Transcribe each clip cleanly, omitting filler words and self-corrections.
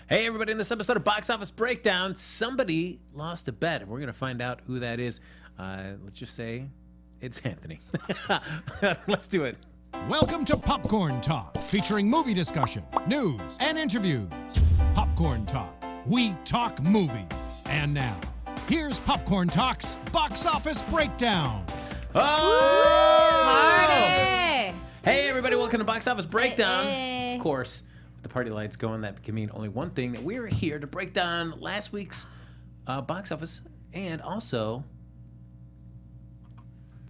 Hey, everybody, in this episode of Box Office Breakdown, somebody lost a bet. We're going to find out who that is. Let's just say it's Anthony. Let's do it. Welcome to Popcorn Talk, featuring movie discussion, news, and interviews. Popcorn Talk. We talk movies. And now, here's Popcorn Talk's Box Office Breakdown. Oh! Party! Hey, everybody, welcome to Box Office Breakdown. Hey. Of course, with the party lights going, that can mean only one thing, that we're here to break down last week's box office and also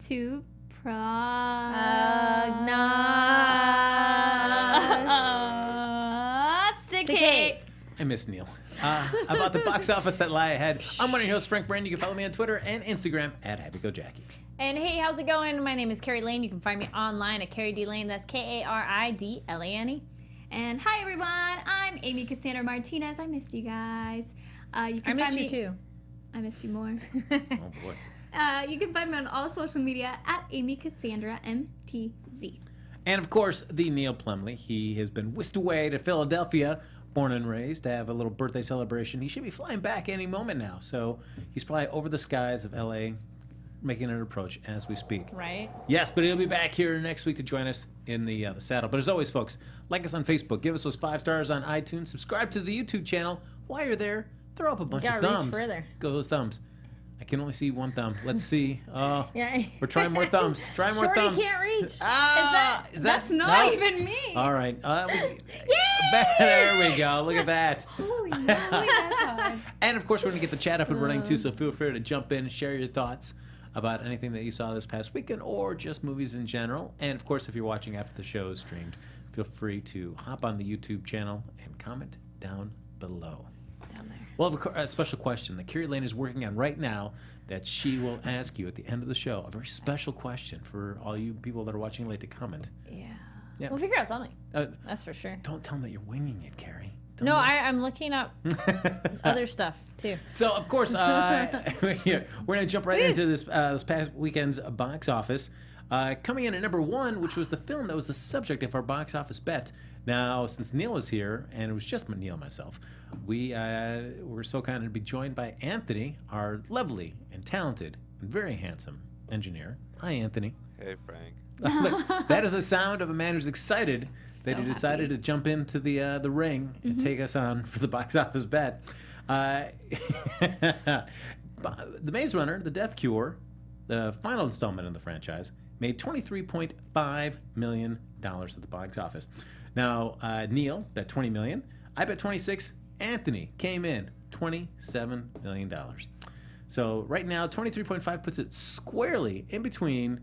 To prognosticate. I miss Neil. About the box office that lie ahead. I'm one of your hosts, Frank Brand. You can follow me on Twitter and Instagram at HappyGoJackie. And hey, how's it going? My name is Kari Lane. You can find me online at Kari D Lane. That's Karidlane. And hi everyone, I'm Amy Cassandra Martinez. I missed you guys. You can I missed find you me, too. I missed you more. Oh, boy. You can find me on all social media at Amy Cassandra MTZ. And, of course, the Neil Plumley. He has been whisked away to Philadelphia, born and raised, to have a little birthday celebration. He should be flying back any moment now. So he's probably over the skies of L.A., making an approach as we speak. Right? Yes, but he'll be back here next week to join us in the saddle. But as always, folks, like us on Facebook, give us those 5 stars on iTunes, subscribe to the YouTube channel. While you're there, throw up a bunch of Gotta reach thumbs. further. Go those thumbs. I can only see one thumb. Let's see. Oh, Yeah. we're trying more thumbs. Try more Shorty thumbs. can't reach. Is That's that not no? even me. All right. There we go. Look at that. Holy moly, that's hard. And of course, we're going to get the chat up and running too, so feel free to jump in and share your thoughts about anything that you saw this past weekend or just movies in general. And of course, if you're watching after the show is streamed, feel free to hop on the YouTube channel and comment down below. Down there. We'll have a special question that Kari Lane is working on right now that she will ask you at the end of the show. A very special question for all you people that are watching late to comment. Yeah. Yeah. We'll figure out something. Uh, That's for sure. don't tell them that you're winging it, Kari. Tell No, them I'm looking up other stuff too. So, of course, we're going to jump right into this past weekend's box office. Coming in at number 1, which was the film that was the subject of our box office bet. Now, since Neil was here, and it was just Neil and myself, we were so kind to be joined by Anthony, our lovely and talented and very handsome engineer. Hi, Anthony. Hey, Frank. Look, that is the sound of a man who's excited that So he decided happy. to jump into the ring and take us on for the box office bet. The Maze Runner, The Death Cure, the final installment in the franchise, made $23.5 million at the box office. Now, Neil bet $20 million. I bet 26. Anthony came in $27 million. So right now, 23.5 puts it squarely in between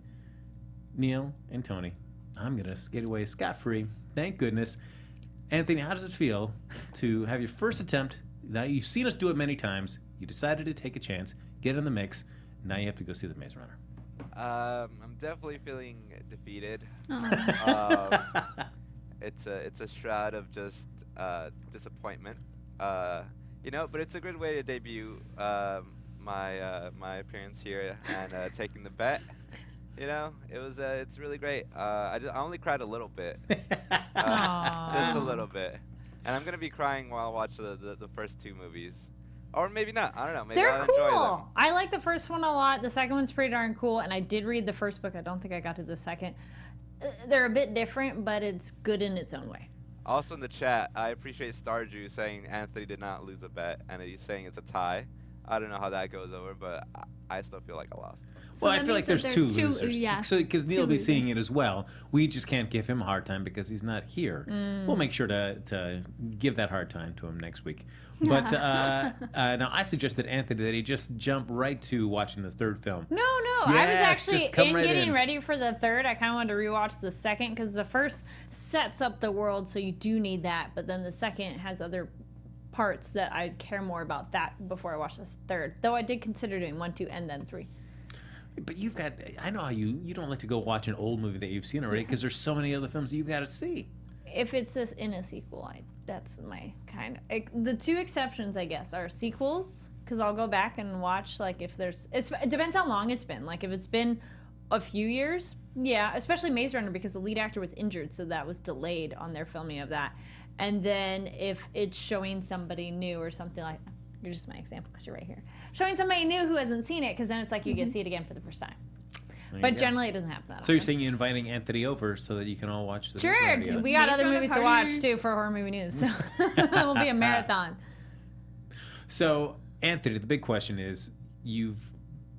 Neil and Tony. I'm going to skate away scot-free. Thank goodness. Anthony, how does it feel to have your first attempt? Now, you've seen us do it many times. You decided to take a chance, get in the mix. Now you have to go see The Maze Runner. I'm definitely feeling defeated. Oh. It's a shroud of just disappointment. But it's a good way to debut my appearance here and taking the bet. It's really great. I only cried a little bit, just a little bit, and I'm gonna be crying while I watch the first 2 movies, or maybe not. I don't know. Maybe They're I'll enjoy them. cool. I like the first one a lot. The second one's pretty darn cool, and I did read the first book. I don't think I got to the second. They're a bit different, but it's good in its own way. Also in the chat, I appreciate Starju saying Anthony did not lose a bet, and he's saying it's a tie. I don't know how that goes over, but I still feel like I lost. So Well, I that feel means like that there's there two are losers. yeah, Because Neil will be two seeing losers. it as well. We just can't give him a hard time because he's not here. We'll make sure to give that hard time to him next week. But now I suggested Anthony that he just jump right to watching the third film. No. I was Yes, actually just come right getting in. ready for the third. I kind of wanted to rewatch the second because the first sets up the world, so you do need that. But then the second has other parts that I care more about that before I watch the third. Though I did consider doing 1, 2, and then 3. But you've got, I know how you don't like to go watch an old movie that you've seen already because there's so many other films that you've got to see. If it's this in a sequel, that's my kind of... The 2 exceptions, I guess, are sequels, because I'll go back and watch, like, if there's... It depends how long it's been. Like, if it's been a few years, yeah, especially Maze Runner, because the lead actor was injured, so that was delayed on their filming of that. And then if it's showing somebody new or something like, you're just my example because you're right here, showing somebody new who hasn't seen it, because then it's like you get to see it again for the first time. But generally, it doesn't happen that often. So you're saying you're inviting Anthony over so that you can all watch the Sure, we got other movies to watch too for horror movie news, so it will be a marathon. So Anthony, the big question is, you've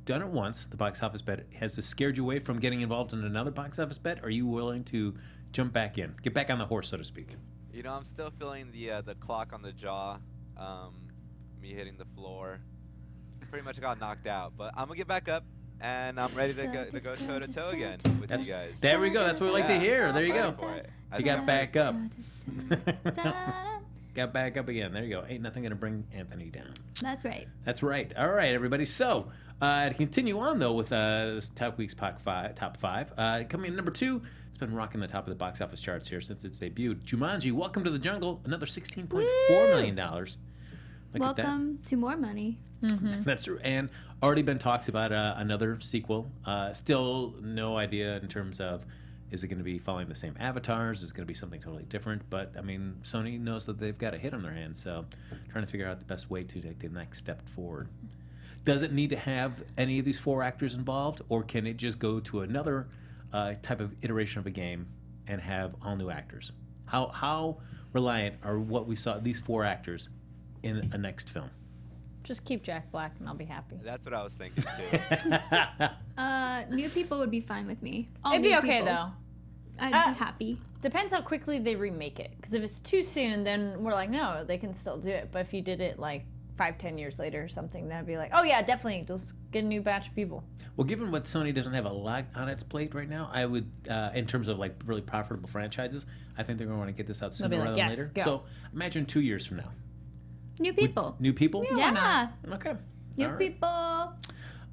done it once, the box office bet. Has this scared you away from getting involved in another box office bet? Are you willing to jump back in, get back on the horse, so to speak? You know, I'm still feeling the clock on the jaw, me hitting the floor. Pretty much got knocked out, but I'm gonna get back up. And I'm ready to go toe to toe again with you guys. There we go. That's what we like to hear. There you go. You got back up. Got back up again. There you go. Ain't nothing gonna bring Anthony down. That's right. That's right. All right, everybody. So to continue on though with this top week's top five, coming in number 2. It's been rocking the top of the box office charts here since its debut. Jumanji: Welcome to the Jungle, another $16.4 million. Welcome to more money. Mm-hmm. That's true. And already been talks about another sequel. Still no idea in terms of, is it going to be following the same avatars? Is it going to be something totally different? But, I mean, Sony knows that they've got a hit on their hands, so trying to figure out the best way to take the next step forward. Does it need to have any of these 4 actors involved, or can it just go to another type of iteration of a game and have all new actors? How reliant are what we saw, these 4 actors, in a next film? Just keep Jack Black and I'll be happy. That's what I was thinking too. New people would be fine with me. It'd be okay though. I'd be happy. Depends how quickly they remake it. Because if it's too soon, then we're like, no, they can still do it. But if you did it like 5-10 years later or something, that'd be like, oh yeah, definitely, just get a new batch of people. Well, given what Sony doesn't have a lot on its plate right now, I would, in terms of like really profitable franchises, I think they're going to want to get this out sooner rather than later. Go. So imagine 2 years from now. New people. New people? Yeah. Okay. New All right. people.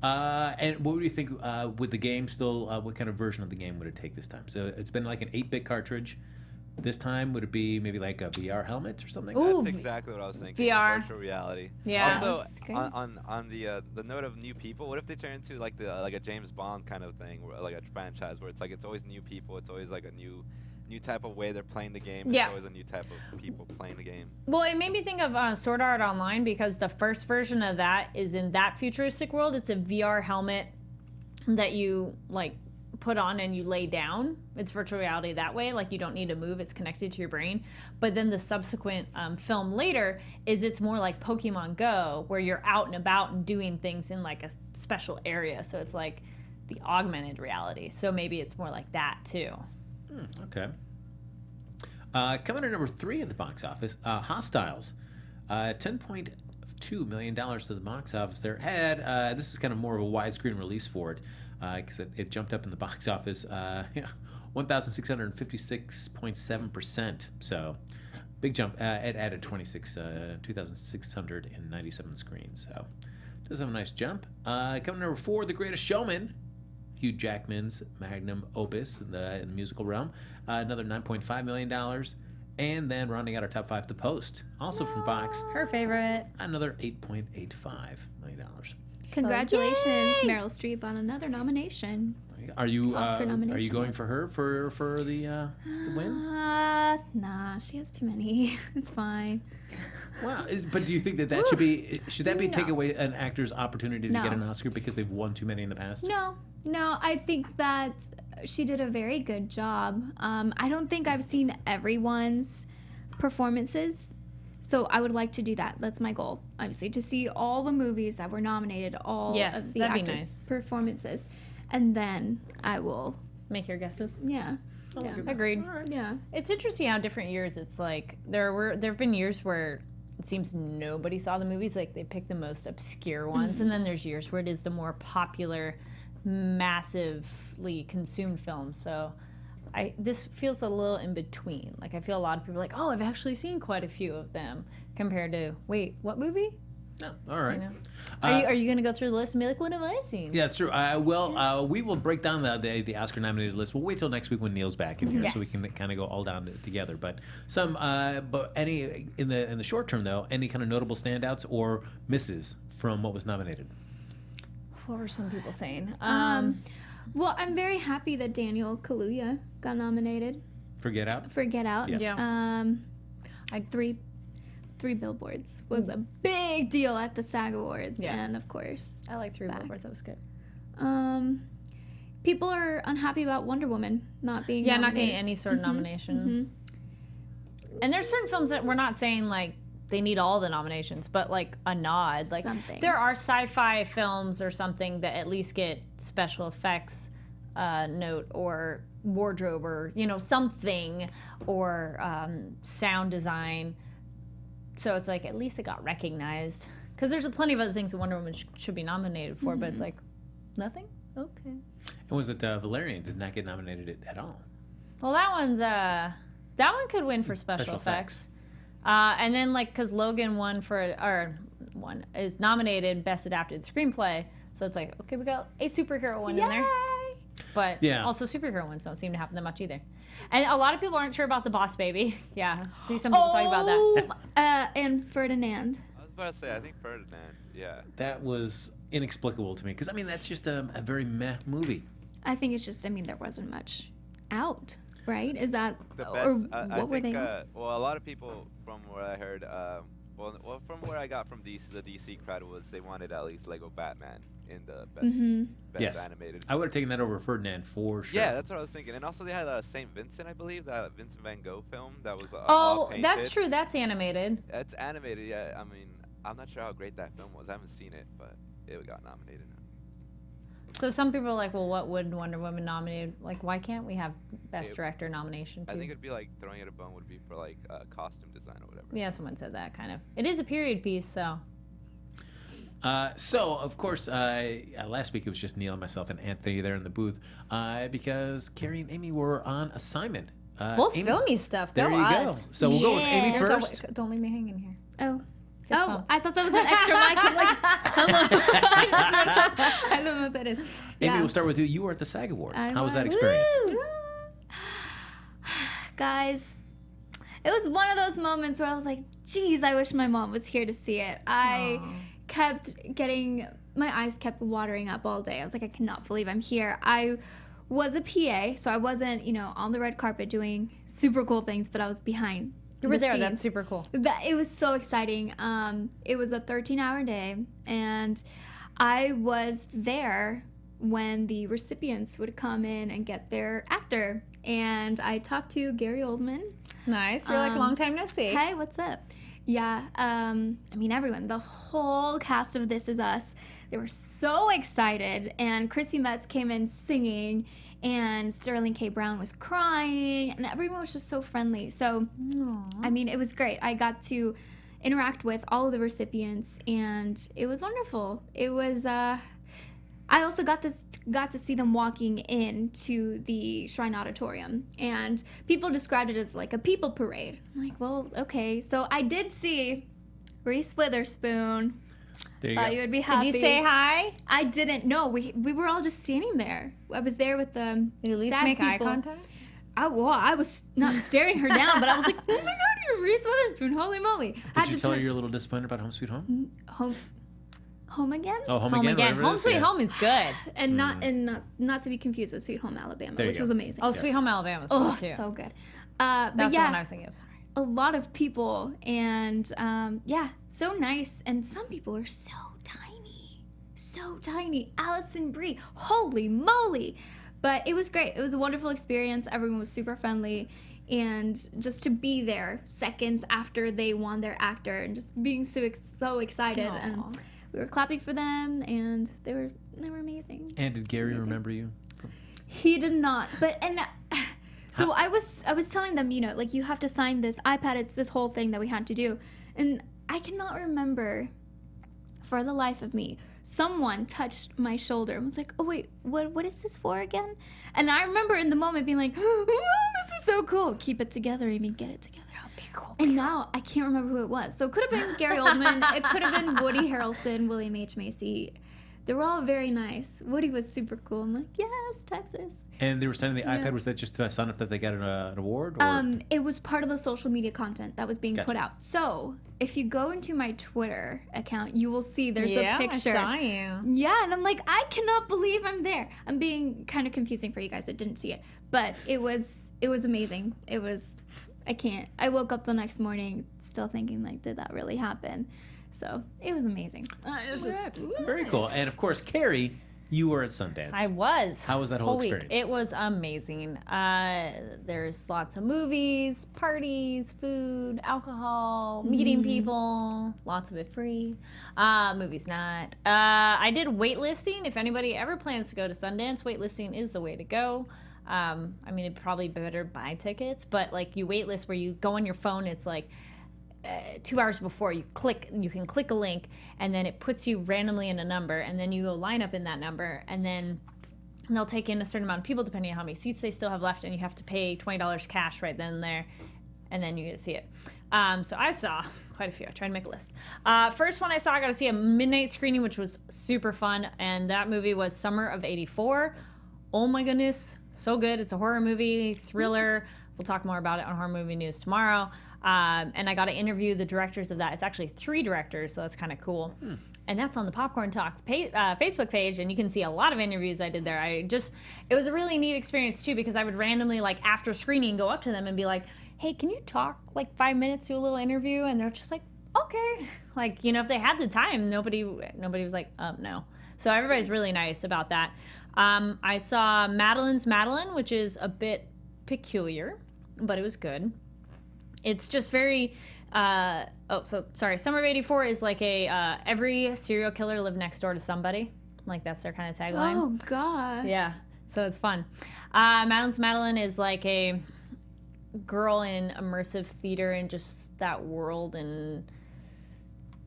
And what would you think with the game still, what kind of version of the game would it take this time? So it's been like an 8-bit cartridge. This time, would it be maybe like a VR helmet or something? Ooh, That's exactly what I was thinking. VR. Virtual reality. Yeah. Also, That's great. on the note of new people, what if they turn into like a James Bond kind of thing, where, like a franchise where it's always new people, it's always like a new type of way they're playing the game. Yeah. It's always a new type of people playing the game. Well, it made me think of Sword Art Online, because the first version of that is in that futuristic world. It's a VR helmet that you like put on and you lay down. It's virtual reality that way. Like, you don't need to move. It's connected to your brain. But then the subsequent film later it's more like Pokemon Go, where you're out and about and doing things in like a special area. So it's like the augmented reality. So maybe it's more like that too. Okay. Coming in number 3 at the box office, Hostiles. $10.2 million to the box office there. This is kind of more of a widescreen release for it, because it jumped up in the box office 1,656.7%. So big jump. It added 2,697 screens. So it does have a nice jump. Coming in number 4, The Greatest Showman. Hugh Jackman's magnum opus in the musical realm. Another $9.5 million. And then rounding out our top 5, The Post, also from Fox. Her favorite. Another $8.85 million. Congratulations, yay! Meryl Streep, on another nomination. Are you Oscar nomination. going for her for the win? Nah, she has too many. It's fine. Wow. But do you think that should that be No. take away an actor's opportunity to No. get an Oscar because they've won too many in the past? No, I think that she did a very good job. I don't think I've seen everyone's performances, so I would like to do that. That's my goal, obviously, to see all the movies that were nominated, all Yes, of the that'd be actors' nice. performances, and then I will, Make your guesses. yeah. Agreed. Yeah. It's interesting how different years. It's like there have been years where it seems nobody saw the movies. Like, they pick the most obscure ones, and then there's years where it is the more popular, massively consumed film. So this feels a little in between. Like, I feel a lot of people are like, oh, I've actually seen quite a few of them, compared to, wait, what movie? No. All right. You know? Are you going to go through the list and be like, what have I seen? Yeah, that's true. We will break down the Oscar nominated list. We'll wait till next week when Neil's back in here, so we Yes. can kind of go all down together. But any in the short term though, any kind of notable standouts or misses from what was nominated? What were some people saying? Well, I'm very happy that Daniel Kaluuya got nominated For Get Out. for Get Out. Yeah. Three Billboards was a big deal at the SAG Awards, and of course, I like Three Billboards. That was good. People are unhappy about Wonder Woman not being nominated. Not getting any sort of nomination. And there's certain films that we're not saying like they need all the nominations, but like a nod. Like Something. there are sci-fi films or something that at least get special effects note or wardrobe or something or sound design. So it's like at least it got recognized because there's plenty of other things that Wonder Woman should be nominated for, but it's like nothing. Okay. And was it Valerian did not get nominated at all? Well, that one could win for special effects. And then because Logan is nominated Best Adapted Screenplay, so it's like okay, we got a superhero one in there. But also superhero ones don't seem to happen that much either. And a lot of people aren't sure about the Boss Baby. Yeah, see some people talking about that. And Ferdinand. I was about to say, I think Ferdinand. Yeah. That was inexplicable to me because that's just a very meh movie. I think it's just there wasn't much out, right? Is that The best, or I what were think, they? well, a lot of people from what I heard, well, from where I got from the DC crowd was they wanted at least Lego Batman in the best animated. I would have taken that over Ferdinand for sure. Yeah, that's what I was thinking. And also they had St. Vincent, I believe, that Vincent Van Gogh film that was all painted. That's true. That's animated. It's animated, yeah. I mean, I'm not sure how great that film was. I haven't seen it, but it got nominated. So some people are like, well, what would Wonder Woman nominate? Like, why can't we have Best Director nomination too? I think it'd be like throwing it a bone would be for like costume design or whatever. Yeah, someone said that kind of. It is a period piece, so. So, of course, last week it was just Neil, myself, and Anthony there in the booth because Kari and Amy were on assignment. Both Amy, filmy stuff. There Go you us. go. So we'll go with Amy first. Don't leave me hanging here. Oh. Fist bump. I thought that was an extra mic. I'm like, hello. I don't know what that is. Amy, we'll start with you. You were at the SAG Awards. I How was that was. experience? Guys, it was one of those moments where I was like, geez, I wish my mom was here to see it. My eyes kept watering up all day. I was like, I cannot believe I'm here. I was a PA, so I wasn't, on the red carpet doing super cool things, but I was behind. You were there. scenes. That's super cool. It was so exciting. It was a 13-hour day, and I was there when the recipients would come in and get their actor. And I talked to Gary Oldman. Nice. You're like, long time no see. Hey, what's up? Yeah, everyone, the whole cast of This Is Us, they were so excited. And Chrissy Metz came in singing, and Sterling K. Brown was crying, and everyone was just so friendly. So, it was great. I got to interact with all of the recipients, and it was wonderful. It was, I also got to see them walking into the Shrine Auditorium, and people described it as like a people parade. I'm like, well, okay. So I did see Reese Witherspoon. There you Thought go. you would be happy. Did you say hi? I didn't. No, we were all just standing there. I was there with the Did you at least SAG make eye people. contact? I was not staring her down, but I was like, oh my God, you're Reese Witherspoon. Holy moly. Did you tell her you're a little disappointed about Home Sweet Home? Home again? Oh, Home Home Again. again. whatever it Home is, Sweet yeah. Home is good. And not to be confused with Sweet Home Alabama, There you which go. was amazing. Oh, Sweet Home Alabama was Oh, fun too. so good. That's But the one I yeah, was thinking of. Sorry. a lot of people, and so nice. And some people are so tiny. Allison Brie, holy moly! But it was great. It was a wonderful experience. Everyone was super friendly, and just to be there seconds after they won their actor, and just being so excited, and we were clapping for them, and they were amazing. And did Gary remember you? He did not. So I was telling them, you have to sign this iPad. It's this whole thing that we had to do. And I cannot remember for the life of me. Someone touched my shoulder and was like, oh, wait, what is this for again? And I remember in the moment being like, oh, this is so cool. Keep it together, Amy. Get it together. Be cool. And now I can't remember who it was. So it could have been Gary Oldman. It could have been Woody Harrelson, William H. Macy. They were all very nice. Woody was super cool. I'm like, yes, Texas. And they were sending the iPad. Was that just to sign up that they got an award? Or? It was part of the social media content that was being put out. So if you go into my Twitter account, you will see there's a picture. I saw you. Yeah, and I'm like, I cannot believe I'm there. I'm being kind of confusing for you guys that didn't see it, but it was amazing. It was I can't. I woke up the next morning still thinking, like, did that really happen? So it was amazing. It was just Very cool. And of course, Kari, you were at Sundance. I was. How was that whole week. experience? It was amazing. There's lots of movies, parties, food, alcohol, meeting people, lots of it free. Movies not. I did waitlisting. If anybody ever plans to go to Sundance, waitlisting is the way to go. I mean, it'd probably be better to buy tickets, but like you waitlist where you go on your phone, it's like 2 hours before you can click a link, and then it puts you randomly in a number, and then you go line up in that number, and then they'll take in a certain amount of people depending on how many seats they still have left, and you have to pay $20 cash right then and there, and then you get to see it. So I saw quite a few. I tried to make a list. First one I saw, I got to see a midnight screening, which was super fun, and that movie was Summer of '84. Oh my goodness, so good. It's a horror movie, thriller. We'll talk more about it on Horror Movie News tomorrow. And I got to interview the directors of that. It's actually 3 directors, so that's kind of cool. And that's on the Popcorn Talk Facebook page, and you can see a lot of interviews I did there. It was a really neat experience, too, because I would randomly, like, after screening, go up to them and be like, hey, can you talk, like, 5 minutes, do a little interview? And they're just like, okay. Like, you know, if they had the time, nobody was like, no. So everybody's really nice about that. I saw Madeline's Madeline, which is a bit peculiar, but it was good. It's just very, Summer of '84 is like every serial killer lived next door to somebody. Like, that's their kind of tagline. Oh, gosh. Yeah, so it's fun. Madeline's Madeline is like a girl in immersive theater and just that world and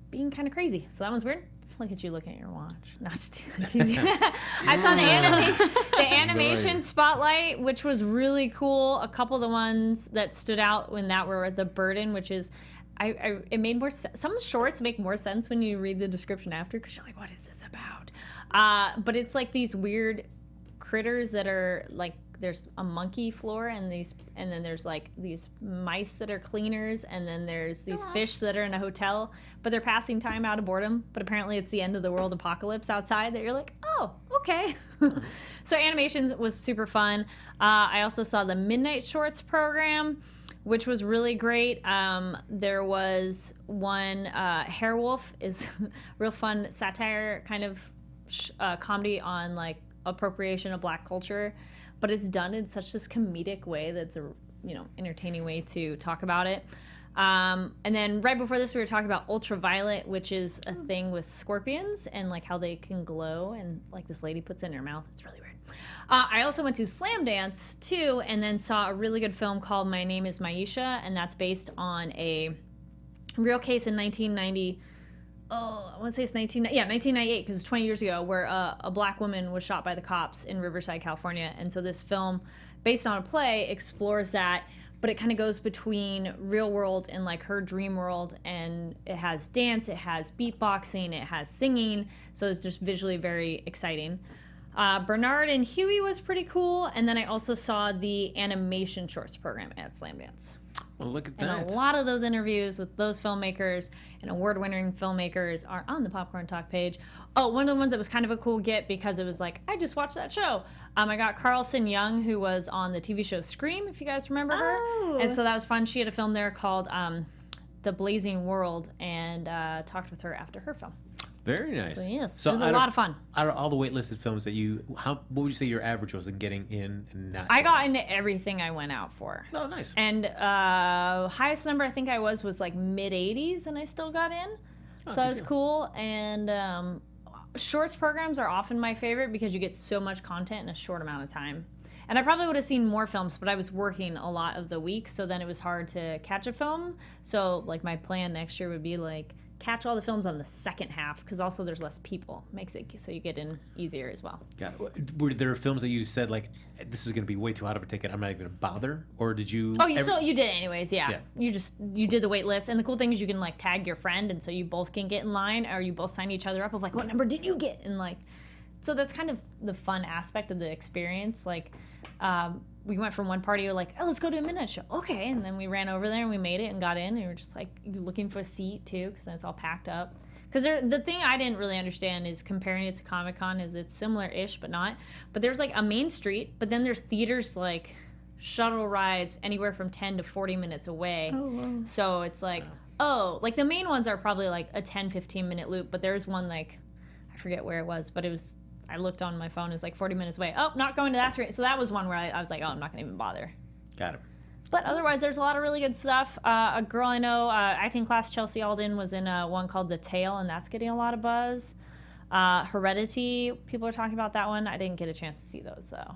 being kind of crazy. So that one's weird. Look at you looking at your watch. No, just teasing. I saw the animation spotlight, which was really cool. A couple of the ones that stood out when that were The Burden, which is, it made more sense. Some shorts make more sense when you read the description after, because you're like, what is this about? But it's like these weird critters that are like, there's a monkey floor and then there's like these mice that are cleaners, and then there's these fish that are in a hotel, but they're passing time out of boredom, but apparently it's the end of the world apocalypse outside, that you're like, oh, okay. So animation was super fun. I also saw the Midnight Shorts program, which was really great. There was one, Hairwolf is real fun satire kind of comedy on like appropriation of Black culture, but it's done in such this comedic way that's a entertaining way to talk about it. And then right before this, we were talking about Ultraviolet, which is a thing with scorpions and like how they can glow, and like this lady puts it in her mouth. It's really weird. I also went to Slam Dance too, and then saw a really good film called My Name is Maisha, and that's based on a real case in 1990. I want to say it's 1998, because it's 20 years ago, where a Black woman was shot by the cops in Riverside, California. And so this film, based on a play, explores that, but it kind of goes between real world and like her dream world, and it has dance, it has beatboxing, it has singing, so it's just visually very exciting. Bernard and Huey was pretty cool, and then I also saw the animation shorts program at Slam Dance. Well, look at and that. A lot of those interviews with those filmmakers and award-winning filmmakers are on the Popcorn Talk page. Oh, one of the ones that was kind of a cool get, because it was like, I just watched that show. I got Carlson Young, who was on the TV show Scream, if you guys remember her. And so that was fun. She had a film there called The Blazing World, and talked with her after her film. Very nice. So yes, it was a lot of fun. Out of all the waitlisted films that what would you say your average was in getting in and not? I got into everything I went out for. Oh, nice. And highest number I think I was like mid-80s, and I still got in. So that was cool. And shorts programs are often my favorite, because you get so much content in a short amount of time. And I probably would have seen more films, but I was working a lot of the week, so then it was hard to catch a film. So like my plan next year would be like, catch all the films on the second half, because also there's less people. Makes it so you get in easier as well. Got it. Were there films that you said like, this is going to be way too hot of a ticket, I'm not even going to bother? Or did you... Oh, you did it anyways, yeah. You did the wait list, and the cool thing is you can like tag your friend, and so you both can get in line, or you both sign each other up of like, what number did you get? And like, so that's kind of the fun aspect of the experience. Like, we went from one party, we were like, oh, let's go to a midnight show. Okay, and then we ran over there and we made it and got in, and we were just like looking for a seat too, because then it's all packed up. Because the thing I didn't really understand is comparing it to Comic-Con is it's similar-ish but not. But there's like a main street, but then there's theaters like shuttle rides anywhere from 10 to 40 minutes away. Oh, whoa. So it's like, like the main ones are probably like a 10-15 minute loop, but there's one like, I forget where it was, but it was, I looked on my phone, it was like 40 minutes away. Oh, not going to that street. So that was one where I was like, oh, I'm not going to even bother. Got it. But otherwise, there's a lot of really good stuff. A girl I know, acting class, Chelsea Alden, was in one called The Tale, and that's getting a lot of buzz. Heredity, people are talking about that one. I didn't get a chance to see those, so.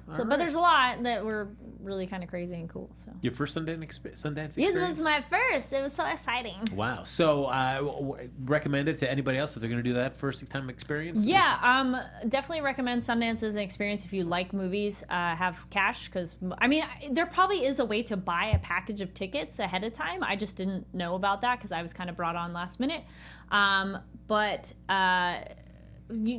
But there's a lot that were really kind of crazy and cool. So. Your first Sundance experience? Yes, it was my first. It was so exciting. Wow. So recommend it to anybody else if they're going to do that first time experience? Yeah, definitely recommend Sundance as an experience if you like movies. Have cash, because, I mean, there probably is a way to buy a package of tickets ahead of time. I just didn't know about that because I was kind of brought on last minute.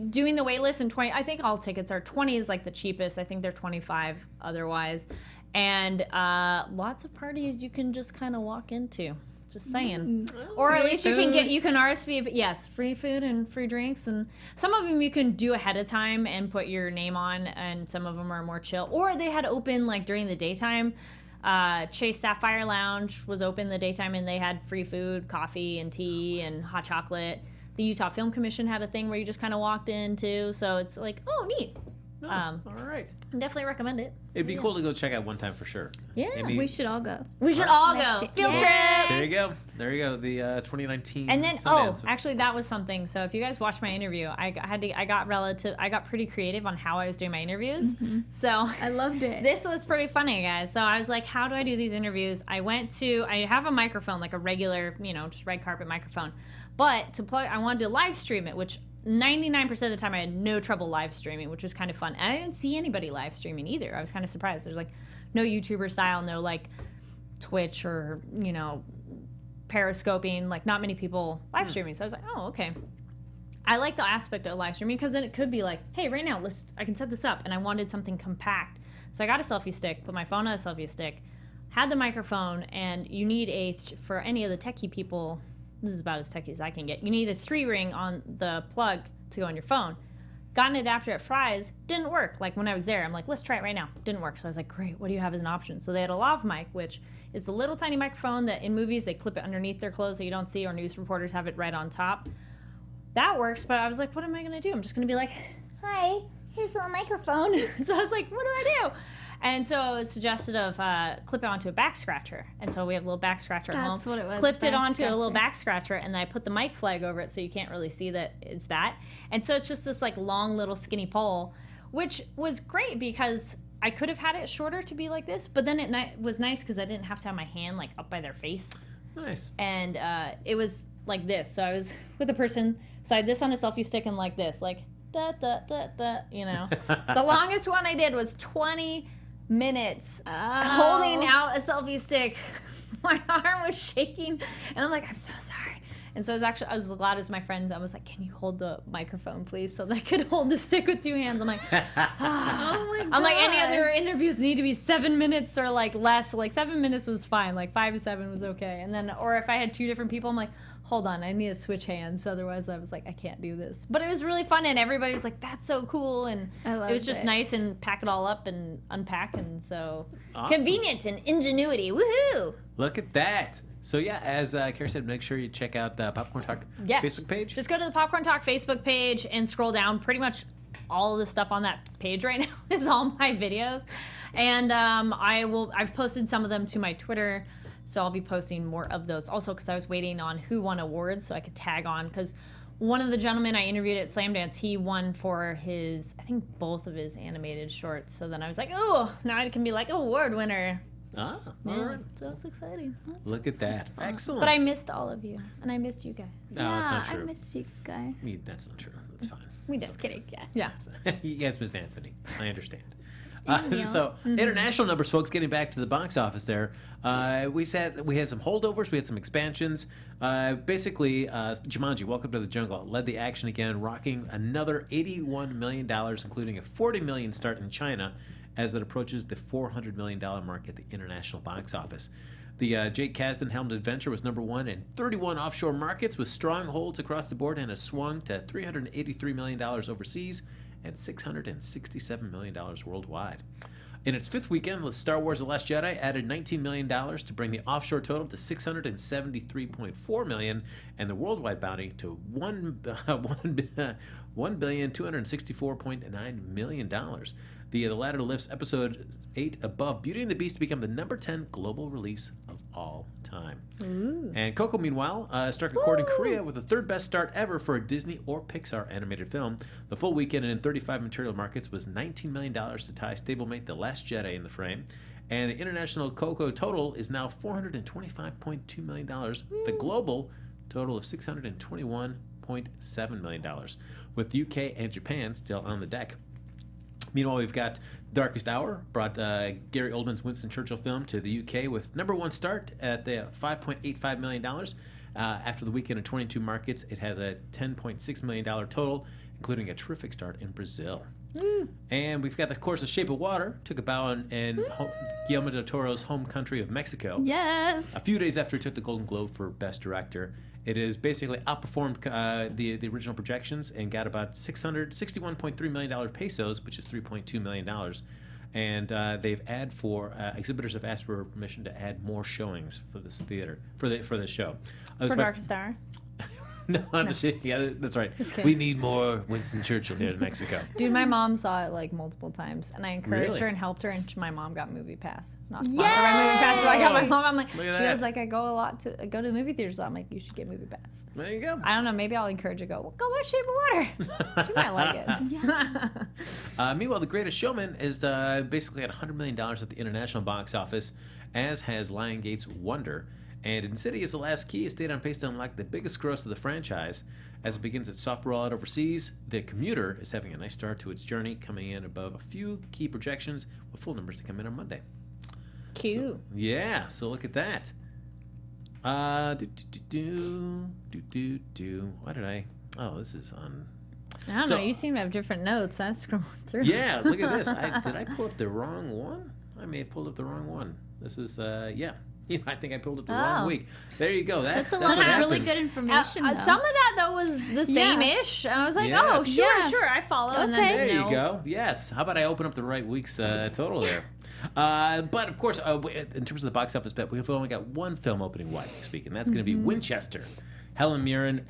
Doing the wait list in 20, I think all tickets are 20 is like the cheapest. I think they're 25 otherwise. And lots of parties you can just kind of walk into. Just saying. Or at least you can RSVP. Yes, free food and free drinks. And some of them you can do ahead of time and put your name on, and some of them are more chill. Or they had open like during the daytime. Chase Sapphire Lounge was open in the daytime, and they had free food, coffee and tea and hot chocolate. The Utah Film Commission had a thing where you just kind of walked in too, so it's like, oh, neat. All right. Definitely recommend it. It'd be cool to go check out one time for sure. Yeah. Maybe, We should all go. We should all go. Field trip. there you go. There you go. The 2019 And then, Sundance. actually, that was something. So if you guys watched my interview, I got pretty creative on how I was doing my interviews. So I loved it. this was pretty funny, guys. So I was like, how do I do these interviews? I have a microphone, like a regular, just red carpet microphone. But I wanted to live stream it, which 99% of the time I had no trouble live streaming, which was kind of fun. And I didn't see anybody live streaming either. I was kind of surprised. There's like no YouTuber style, no like Twitch or, periscoping, like not many people live streaming. So I was like, oh, okay. I like the aspect of live streaming because then it could be like, hey, right now, I can set this up, and I wanted something compact. So I got a selfie stick, put my phone on a selfie stick, had the microphone, and you need for any of the techie people, this is about as techie as I can get, you need a 3-ring on the plug to go on your phone. Got an adapter at Fry's, didn't work. Like when I was there, I'm like, let's try it right now. Didn't work. So I was like, great, what do you have as an option? So they had a lav mic, which is the little tiny microphone that in movies they clip it underneath their clothes so you don't see, or news reporters have it right on top. That works, but I was like, what am I going to do? I'm just going to be like, hi, here's a little microphone. So I was like, what do I do? And so it was suggested of clip it onto a back scratcher. And so we have a little back scratcher at home. That's what it was. Clipped it back onto a little scratcher. back scratcher, and then I put the mic flag over it so you can't really see that it's that. And so it's just this like long little skinny pole, which was great because I could have had it shorter to be like this, but then it was nice because I didn't have to have my hand like up by their face. Nice. And it was like this. So I was with a person, so I had this on a selfie stick and like this, like da da da da, The longest one I did was 20 minutes holding out a selfie stick. My arm was shaking, and I'm like, I'm so sorry. And so I was glad it was my friends. I was like, can you hold the microphone, please, so that I could hold the stick with 2 hands. I'm like, Oh my god. I'm like, any other interviews need to be 7 minutes or like less. Like 7 minutes was fine. Like 5 to 7 was okay. And then, or if I had 2 different people, I'm like, hold on, I need to switch hands. Otherwise, I was like, I can't do this. But it was really fun, and everybody was like, that's so cool. And I it was loved just it. nice and pack it all up and unpack. And so Awesome. convenient and ingenuity. Woohoo! Look at that. So yeah, as Kari said, make sure you check out the Popcorn Talk Yes. Facebook page. Just go to the Popcorn Talk Facebook page and scroll down. Pretty much all of the stuff on that page right now is all my videos. And I've posted some of them to my Twitter, so I'll be posting more of those. Also, because I was waiting on who won awards so I could tag on, because one of the gentlemen I interviewed at Slamdance, he won for both of his animated shorts. So then I was like, oh, now I can be like, award winner. All Yeah, right. so it's exciting. Look at that. Excellent. But I missed all of you, and I missed you guys. No, that's not I true. miss you guys. That's not true. That's fine. We did. Just kidding. Yeah. Yeah. You guys missed Anthony. I understand. Neil. So international numbers, folks. Getting back to the box office, there, we said we had some holdovers, we had some expansions. Basically, Jumanji: Welcome to the Jungle led the action again, rocking another $81 million, including a $40 million start in China, as it approaches the $400 million mark at the international box office. The Jake Kasdan helmed adventure was number 1 in 31 offshore markets, with strong holds across the board and a swung to $383 million overseas and $667 million worldwide. In its fifth weekend, Star Wars The Last Jedi added $19 million to bring the offshore total to $673.4 million and the worldwide bounty to $1,264.9 million. The latter lifts Episode 8 above Beauty and the Beast to become the number 10 global release of all time. Ooh. And Coco, meanwhile, struck a chord in Korea with the third best start ever for a Disney or Pixar animated film. The full weekend in 35 material markets was $19 million to tie stablemate The Last Jedi in the frame. And the international Coco total is now $425.2 million. The global total of $621.7 million, with the UK and Japan still on the deck. Meanwhile, we've got Darkest Hour, brought Gary Oldman's Winston Churchill film to the UK with number one start at the $5.85 million. After the weekend in 22 markets, it has a $10.6 million total, including a terrific start in Brazil. And we've got, of course, The Shape of Water, took a bow in Guillermo del Toro's home country of Mexico. Yes. A few days after he took the Golden Globe for Best Director. It has basically outperformed the original projections and got about $61.3 million pesos, which is $3.2 million. And they've exhibitors have asked for permission to add more showings for this theater, for this show. For Darkest Hour? No, yeah, that's right. We need more Winston Churchill here in Mexico. Dude, my mom saw it like multiple times, and I encouraged Really? her and helped her, and my mom got Movie Pass. Not sponsored by Movie Pass, so I got my mom. I'm like, Look at she that. was like, I go to the movie theaters. I'm like, you should get Movie Pass. There you go. I don't know, maybe I'll encourage her. Go watch Shape of Water. She might like it. Meanwhile, The Greatest Showman is basically at $100 million at the international box office, as has Lionsgate's Wonder. And Insidious: The Last Key has stayed on pace to unlock the biggest gross of the franchise. As it begins its soft rollout overseas, The Commuter is having a nice start to its journey, coming in above a few key projections, with full numbers to come in on Monday. Cute. So look at that. Why did I? Oh, this is on. I don't know. You seem to have different notes. I was scrolling through. Yeah, look at this. Did I pull up the wrong one? I may have pulled up the wrong one. This is, yeah. I think I pulled up the wrong week. There you go. That's a lot what of happens. really good information. though. Some of that, though, was the same-ish. And I was like, Yes. oh, sure, Yeah. sure, I follow. And Okay. then, There no. you go. Yes. How about I open up the right week's total there? But, of course, in terms of the box office bet, we've only got one film opening wide next week, and that's going to be Winchester. Helen Mirren,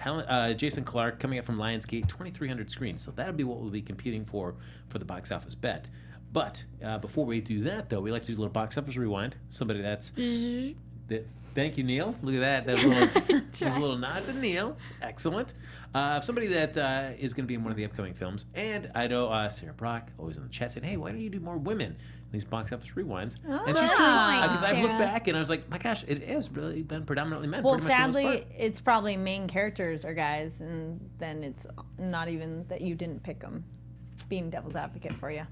Jason Clarke, coming up from Lionsgate, 2,300 screens. So that'll be what we'll be competing for the box office bet. But before we do that, though, we like to do a little box office rewind. Somebody that's... Thank you, Neil. Look at that. There's a little nod to Neil. Excellent. Somebody that is going to be in one of the upcoming films. And I know Sarah Brock, always in the chat, saying, hey, why don't you do more women in these box office rewinds? And she's true. Because I've looked Sarah. back and I was like, my gosh, it has really been predominantly men. Well, pretty much for the most sadly, part. it's probably main characters are guys, and then it's not even that you didn't pick them. Being devil's advocate for you.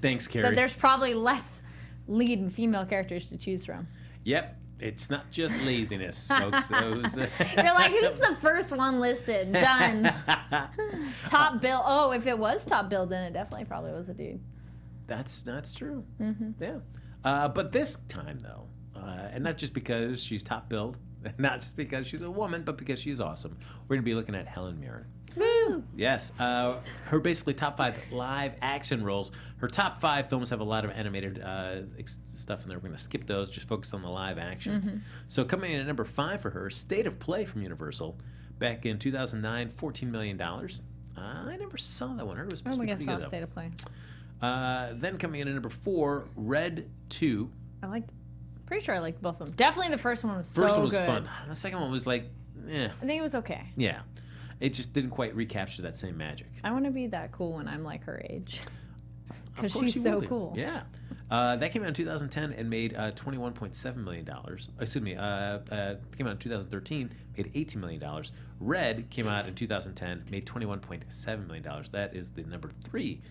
Thanks, Carrie. That there's probably less lead and female characters to choose from. Yep. It's not just laziness, folks. You're like, who's the first one listed? Done. Top bill. Oh, if it was top bill, then it definitely probably was a dude. That's true. Mm-hmm. Yeah. But this time, though, and not just because she's top billed, not just because she's a woman, but because she's awesome, we're going to be looking at Helen Mirren. Woo! Yes. Her basically top 5 live action roles. Her top 5 films have a lot of animated stuff in there. We're going to skip those, just focus on the live action. Mm-hmm. So coming in at number 5 for her, State of Play from Universal. Back in 2009, $14 million. I never saw that one. I heard it was supposed to be pretty good, though. State of Play. Then coming in at number 4, Red 2. Pretty sure I liked both of them. Definitely the first one was so good. First one was fun. The second one was like, eh. I think it was okay. Yeah. It just didn't quite recapture that same magic. I want to be that cool when I'm like her age. Because Of course she's you so will be. cool. Yeah. That came out in 2010 and made $21.7 million. Excuse me. Came out in 2013, made $18 million. Red came out in 2010, made $21.7 million. That is the number 3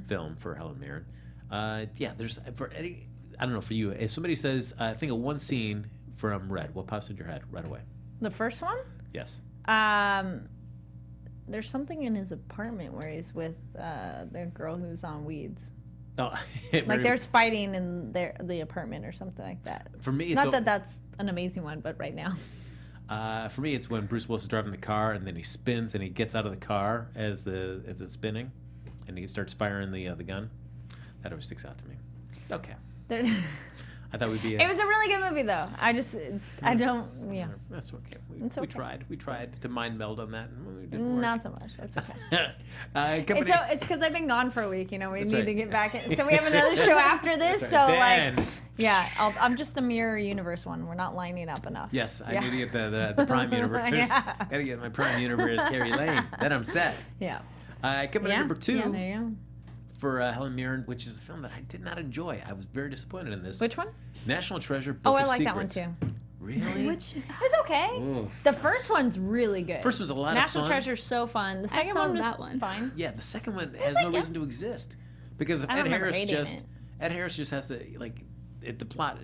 film for Helen Mirren. Yeah, there's for any. I don't know for you. If somebody says, think of one scene from Red, what pops in your head right away? The first one? Yes. There's something in his apartment where he's with the girl who's on weeds. Oh, Like there's fighting in the apartment or something like that. For me, it's Not that that's an amazing one, but right now. For me, it's when Bruce Willis is driving the car and then he spins and he gets out of the car as it's spinning, and he starts firing the gun. That always sticks out to me. Okay. There- I thought we'd be. It was a really good movie, though. I don't. Yeah. That's okay. It's We okay. tried. We tried to mind meld on that, and it didn't work. Not so much. That's okay. Company- It's because I've been gone for a week. We That's need right. to get back in. So we have another show after this. That's So right. like, yeah, I'm just the mirror universe one. We're not lining up enough. Yes, I Yeah. need to get the Prime Universe. Yeah. Gotta get my Prime Universe, Kari Lane. Then I'm set. Yeah. Coming in number 2 Yeah, there you go. for Helen Mirren, which is a film that I did not enjoy. I was very disappointed in this. Which one? National Treasure. Book Oh, I of like Secrets. that one too. Really? Which It's okay. Oof. The first one's really good. First one's a lot National of fun. Treasure's so fun. The second saw one was that one. fine. Yeah, the second one has like no it. reason to exist because if I don't Ed remember Harris hating just it. Ed Harris just has to the plot.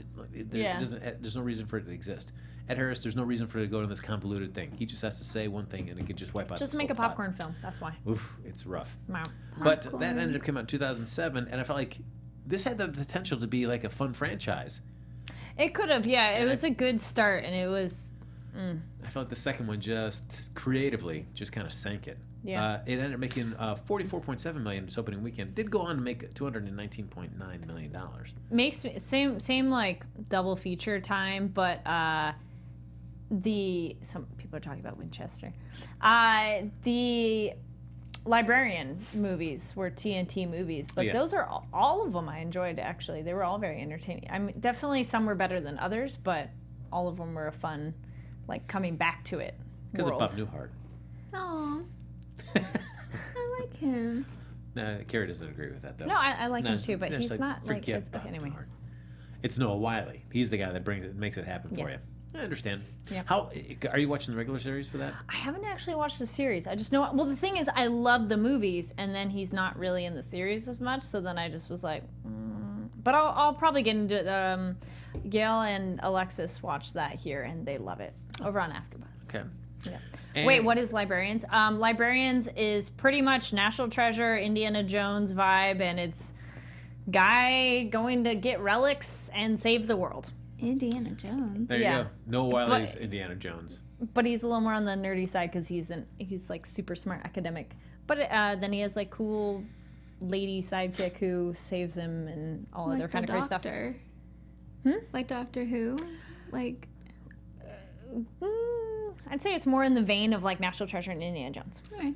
Yeah. There's no reason for it to exist. Ed Harris, there's no reason for it to go to this convoluted thing. He just has to say one thing and it can just wipe out. Just this make a whole plot. popcorn film. That's why. Oof, it's rough. Wow. But that Popcorn. ended up coming out in 2007, and I felt like this had the potential to be like a fun franchise. It could have. Yeah, it And was a good start, and it was. I felt like the second one just creatively just kind of sank it. Yeah. It ended up making $44.7 million its opening weekend. Did go on to make $219.9 million. Makes me same like double feature time, but some people are talking about Winchester. The Librarian movies were TNT movies, but Yeah. those are all of them I enjoyed actually. They were all very entertaining. I mean, definitely some were better than others, but all of them were a fun, like coming back to it. Because of world. Bob Newhart. Oh, I like him. No, Kara doesn't agree with that though. No, I like him it's- too, but it's he's not like forget as, Bob anyway. Newhart. It's Noah Wiley. He's the guy that makes it happen for you. Yes. I understand. Yeah. How are you watching the regular series for that? I haven't actually watched the series. I just know. Well, the thing is, I love the movies, and then he's not really in the series as much. So then I just was like, but I'll probably get into it. Gail and Alexis watch that here, and they love it over on AfterBuzz. Okay. Yeah. And- Wait, what is Librarians? Librarians is pretty much National Treasure, Indiana Jones vibe, and it's guy going to get relics and save the world. Indiana Jones. There Yeah. you go. Noah Wiley's Indiana Jones. But he's a little more on the nerdy side because he's like super smart academic. But then he has like cool lady sidekick who saves him and all Like other kind of the crazy stuff. Doctor. Hmm? Like Doctor Who. Like I'd say it's more in the vein of like National Treasure and Indiana Jones. alright.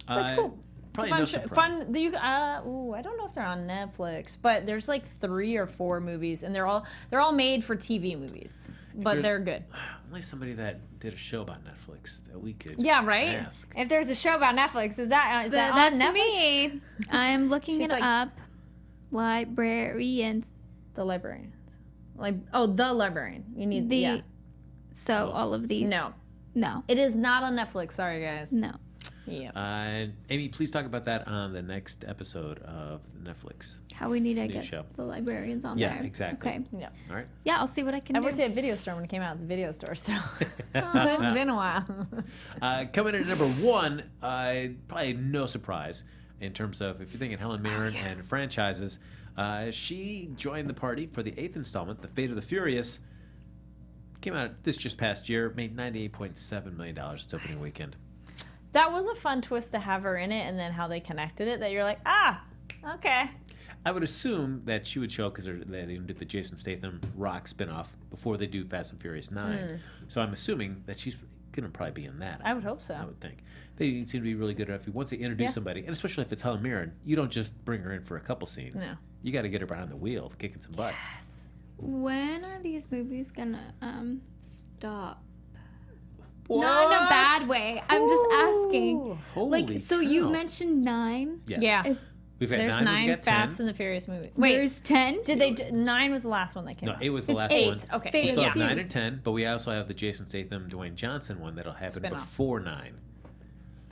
That's cool. Probably It's no a surprise. fun. I don't know if they're on Netflix, but there's like 3 or 4 movies, and they're all made for TV movies, but there's- they're good. Only somebody that did a show about Netflix that we could Yeah, right. ask. If there's a show about Netflix, is that on That's Netflix? me. I'm looking She's it like- up. Librarians. The Librarians. The Librarian. You need The yeah. So all of these. No, No. it is not on Netflix. Sorry, guys. No. Yeah. Amy, please talk about that on the next episode of Netflix. How we need to New get show. the librarians on Yeah, there. exactly. Okay. Yeah. All right. Yeah, I'll see what I can I do. worked at a video store when it came out at the video store, so it's been a while. Coming in at number 1, probably no surprise in terms of if you're thinking Helen Mirren and franchises. She joined the party for the 8th installment, The Fate of the Furious. Came out this just past year, made $98.7 million its opening weekend. That was a fun twist to have her in it, and then how they connected it. That you're like, okay. I would assume that she would show because they did the Jason Statham Rock spinoff before they do Fast and Furious 9. So I'm assuming that she's going to probably be in that. I would hope so. I would think. They seem to be really good enough. Once they introduce somebody, and especially if it's Helen Mirren, you don't just bring her in for a couple scenes. No. You got to get her behind the wheel, kicking some butt. When are these movies gonna stop? What? Not in a bad way. I'm just asking. Holy Like, so you cow. mentioned 9. Yes. Yeah. We've had There's 9, 9 we've got 10. Fast and the Furious movies. Wait, There's 10. did they? 9 was the last one that came No, out. 8 was the It's last 8. one. Okay. Fate We of still the have 9 Furious. and 10, but we also have the Jason Statham, Dwayne Johnson one that'll happen Spin-off. before 9.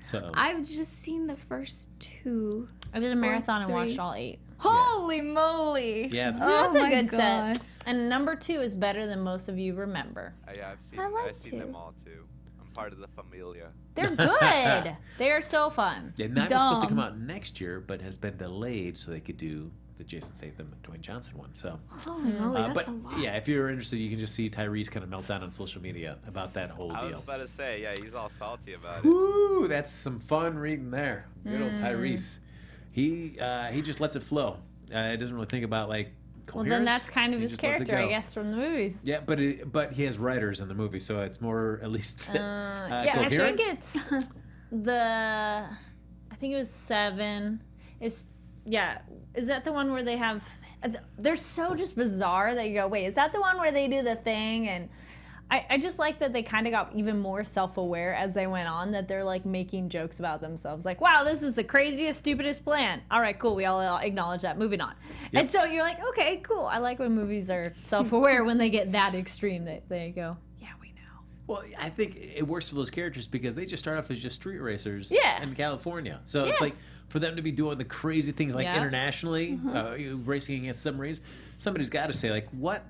So I've just seen the first 2. I did a marathon and 3. watched all 8. Holy moly! yeah, So that's a my good gosh. set. And number 2 is better than most of you remember. Yeah, I've I like seen them to. all too. I'm part of the familia. They're good. They are so fun. yeah, 9 was supposed to come Dumb. out next year, but has been delayed so they could do the Jason Statham and Dwayne Johnson one. So, Holy moly, that's but a lot. yeah, if you're interested, you can just see Tyrese kind of melt down on social media about that whole I was deal. about to say, yeah, he's all salty about it. Woo, that's some fun reading there. Good old Mm. Tyrese. He just lets it flow. It doesn't really think about like Well, coherence. then that's kind of He his just lets it character, I go. guess, from the movies. Yeah, but he has writers in the movie, so it's more at least Yeah, I coherent. think it's I think it was 7. Is that the one where they have? They're so just bizarre that you go, wait, is that the one where they do the thing? And I just like that they kind of got even more self-aware as they went on, that they're like making jokes about themselves. Like, wow, this is the craziest, stupidest plan. All right, cool. We all acknowledge that. Moving on. Yep. And so you're like, okay, cool. I like when movies are self-aware when they get that extreme that they go, yeah, we know. Well, I think it works for those characters because they just start off as just street racers Yeah. in California. So it's Yeah. like for them to be doing the crazy things like Yeah. internationally, racing against submarines, somebody's got to say like, what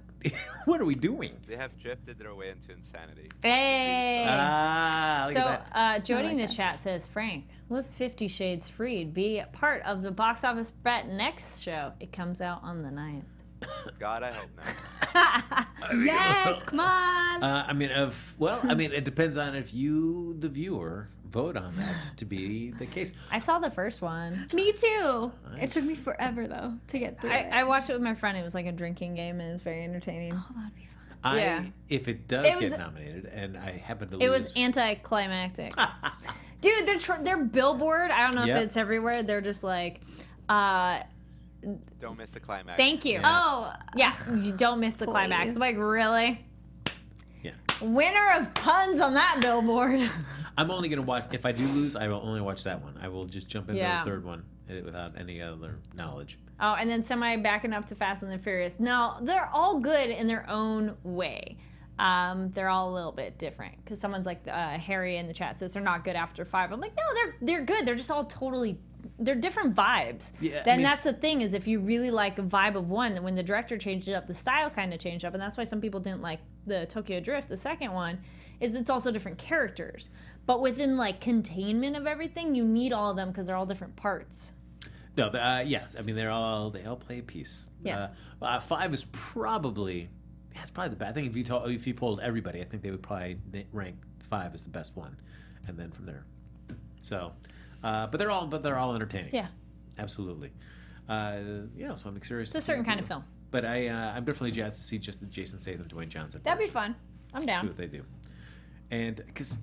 are we doing? They have drifted their way into insanity. Hey! Look So, at that. Jody I in the like chat says, Frank, let 50 Shades Freed be part of the box office bet next show. It comes out on the 9th. God, I hope not. Yes, come on. it depends on if you, the viewer, vote on that to be the case. I saw the first one. Me too. It took me forever though to get through it. I watched it with my friend. It was like a drinking game, and it was very entertaining. Oh, that'd be fun. Yeah. If it does It was- get nominated, and I happen to lose, It was anticlimactic. Dude, their billboard, I don't know Yep. if it's everywhere. They're just like, Don't miss the climax. thank you. Yeah. Oh, Yeah, you don't miss the climax. Please. I'm like, really? Yeah. Winner of puns on that billboard. I'm only gonna watch. If I do lose, I will only watch that one. I will just jump into Yeah. the third one without any other knowledge. Oh, and then semi backing up to Fast and the Furious. Now, they're all good in their own way. They're all a little bit different. Because someone's like, Harry in the chat says they're not good after 5. I'm like, no, they're good. They're just all totally, they're different vibes. Yeah, I Then mean, that's the thing, is if you really like a vibe of one, when the director changed it up, the style kind of changed up. And that's why some people didn't like the Tokyo Drift, the second one, is it's also different characters. But within like containment of everything, you need all of them because they're all different parts. No, yes. I mean, they all play a piece. Yeah. 5 is probably, it's probably the bad thing. If you polled everybody, I think they would probably rank 5 as the best one, and then from there. So, but they're all entertaining. Yeah. Absolutely. So I'm curious. It's a certain kind of film. But I'm definitely jazzed to see just the Jason Statham, Dwayne Johnson. That'd be version. fun. I'm See down. what they do. And because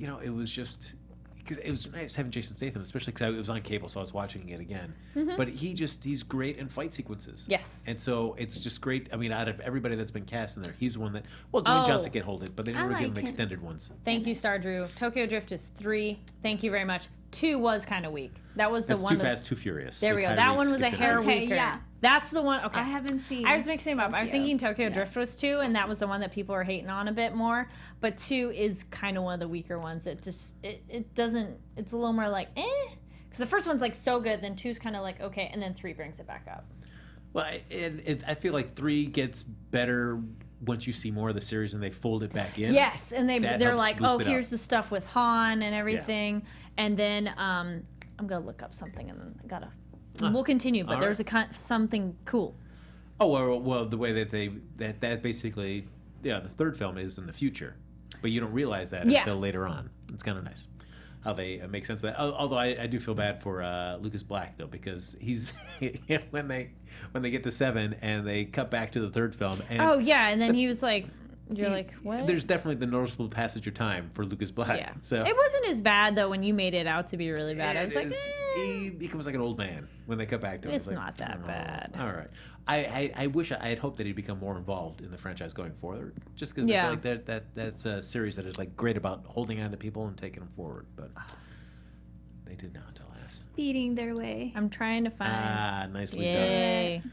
it was nice having Jason Statham, especially because it was on cable, so I was watching it again. But he's great in fight sequences. Yes. And so it's just great. I mean, out of everybody that's been cast in there, he's the one that. Well, Dwayne Johnson can hold it, but they never give him like him. extended ones. Thank you, Star Drew. Tokyo Drift is 3. Thank you very much. 2 was kind of weak. That was the That's one. Too Fast, Too Furious. There we with go. That Tyrese one was a gets in hair there. Okay, weaker. yeah. That's the one. Okay. I haven't seen. I was mixing them up. I was thinking Tokyo Yeah. Drift was 2, and that was the one that people are hating on a bit more. But 2 is kind of one of the weaker ones. It just it doesn't. It's a little more like because the first one's like so good, then 2's kind of like okay, and then 3 brings it back up. Well, I feel like 3 gets better once you see more of the series and they fold it back in. Yes, and That they're helps like, boost oh, it up. here's the stuff with Han and everything, and then I'm gonna look up something, and then I gotta. We'll continue, but all there was something cool. Oh well, the way that that basically, the third film is in the future, but you don't realize that Yeah. until later on. It's kind of nice how they make sense of that. Although I do feel bad for Lucas Black though, because he's when they get to 7 and they cut back to the third film. And Oh yeah, and then he was like, "You're like what?" There's definitely the noticeable passage of time for Lucas Black. Yeah. So It wasn't as bad though when you made it out to be really bad. I was like, he becomes like an old man when they cut back to him. It's like, not that oh, bad. All right. I wish I had hoped that he'd become more involved in the franchise going forward, just because Yeah. I feel like that's a series that is like great about holding on to people and taking them forward, but they did not, alas. Speeding their way. I'm trying to find. Nicely Yay. done.